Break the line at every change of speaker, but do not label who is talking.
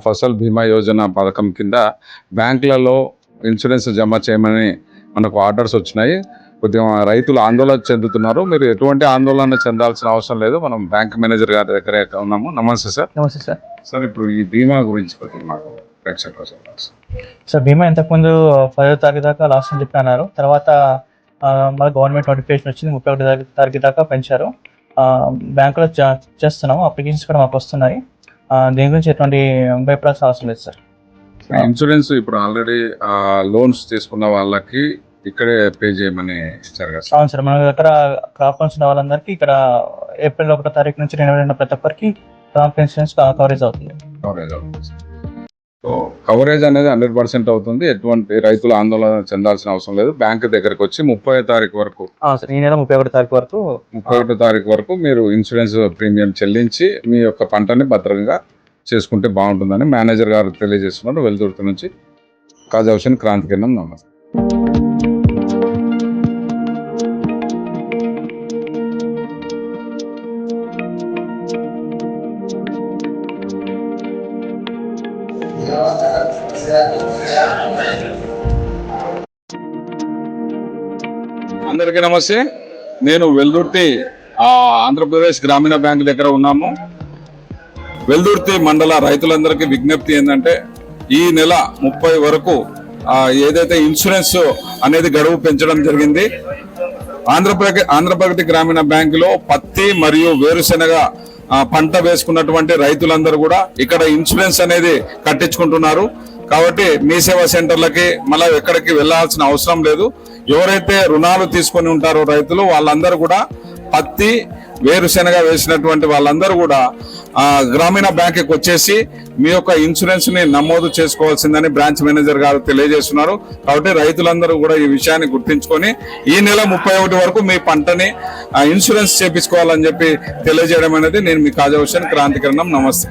ఫసల్ బీమా యోజన పథకం కింద బ్యాంకులలో ఇన్సూరెన్స్ జమ చేయమని మనకు ఆర్డర్స్ వచ్చినాయి. కొద్దిగా రైతులు ఆందోళన చెందుతున్నారు. మీరు ఎటువంటి ఆందోళన చెందాల్సిన అవసరం లేదు. మనం బ్యాంక్ మేనేజర్ గారి దగ్గర ఉన్నాము. నమస్తే సార్.
నమస్తే సార్.
సార్, ఇప్పుడు ఈ బీమా గురించి కొద్దిగా మాకు ప్రేక్షకులు చెప్పండి
సార్. బీమా ఇంతకుముందు 10వ తారీఖు దాకా లాస్ట్ అని చెప్పి అన్నారు. తర్వాత మళ్ళీ గవర్నమెంట్ నోటిఫికేషన్ వచ్చింది, 31వ తారీఖు దాకా పెంచారు. బ్యాంకులో చేస్తున్నాము, అప్లికేషన్స్ కూడా మాకు వస్తున్నాయి. దీని గురించి ఎటువంటి భయపడాల్సిన అవసరం లేదు సార్.
ఇన్సూరెన్స్ ఇప్పుడు ఆల్రెడీ లోన్స్ తీసుకున్న వాళ్ళకి ఇక్కడే పే చేయమని ఇచ్చారు కదా?
అవును సార్. మన దగ్గర క్రాప్ లోన్స్ ఉన్న వాళ్ళందరికీ ఇక్కడ ఏప్రిల్ 1వ తారీఖు నుంచి 2022 ప్రతి ఒక్కరికి క్రాప్ ఇన్సూరెన్స్ కవరేజ్ అవుతుంది.
కవరేజ్ అనేది 100% అవుతుంది. ఎటువంటి రైతులు ఆందోళన చెందాల్సిన అవసరం లేదు. బ్యాంక్ దగ్గరకు వచ్చి 30వ తారీఖు వరకు,
ఈ నెల 31వ తారీఖు వరకు
మీరు ఇన్సూరెన్స్ ప్రీమియం చెల్లించి మీ యొక్క పంటని భద్రంగా చేసుకుంటే బాగుంటుందని మేనేజర్ గారు తెలియజేస్తున్నారు. వెల్దుర్తి నుంచి కాజా హుసేన్, క్రాంతి కిరణం. నమస్తే. అందరికీ నమస్తే. నేను వెల్దుర్తి ఆంధ్రప్రదేశ్ గ్రామీణ బ్యాంక్ దగ్గర ఉన్నాము. వెల్దుర్తి మండల రైతులందరికీ విజ్ఞప్తి ఏంటంటే, ఈ నెల 30 వరకు ఏదైతే ఇన్సూరెన్స్ అనేది గడువు పెంచడం జరిగింది. ఆంధ్రప్రగతి గ్రామీణ బ్యాంకులో పత్తి మరియు వేరుశెనగ పంట వేసుకున్నటువంటి రైతులందరూ కూడా ఇక్కడ ఇన్సూరెన్స్ అనేది కట్టించుకుంటున్నారు. కాబట్టి మీ సేవా సెంటర్లకి మళ్ళీ ఎక్కడికి వెళ్లాల్సిన అవసరం లేదు. ఎవరైతే రుణాలు తీసుకొని ఉంటారో రైతులు, వాళ్ళందరూ కూడా పత్తి వేరుశెనగ వేసినటువంటి వాళ్ళందరూ కూడా గ్రామీణ బ్యాంక్కి వచ్చేసి మీ యొక్క ఇన్సూరెన్స్ ని నమోదు చేసుకోవాల్సిందని బ్రాంచ్ మేనేజర్ గారు తెలియజేస్తున్నారు. కాబట్టి రైతులందరూ కూడా ఈ విషయాన్ని గుర్తించుకొని ఈ నెల 31 వరకు మీ పంటని ఇన్సూరెన్స్ చేపించుకోవాలని చెప్పి తెలియజేయడం అనేది నేను మీ కాజా హుసేన్, క్రాంతి కిరణం. నమస్తే.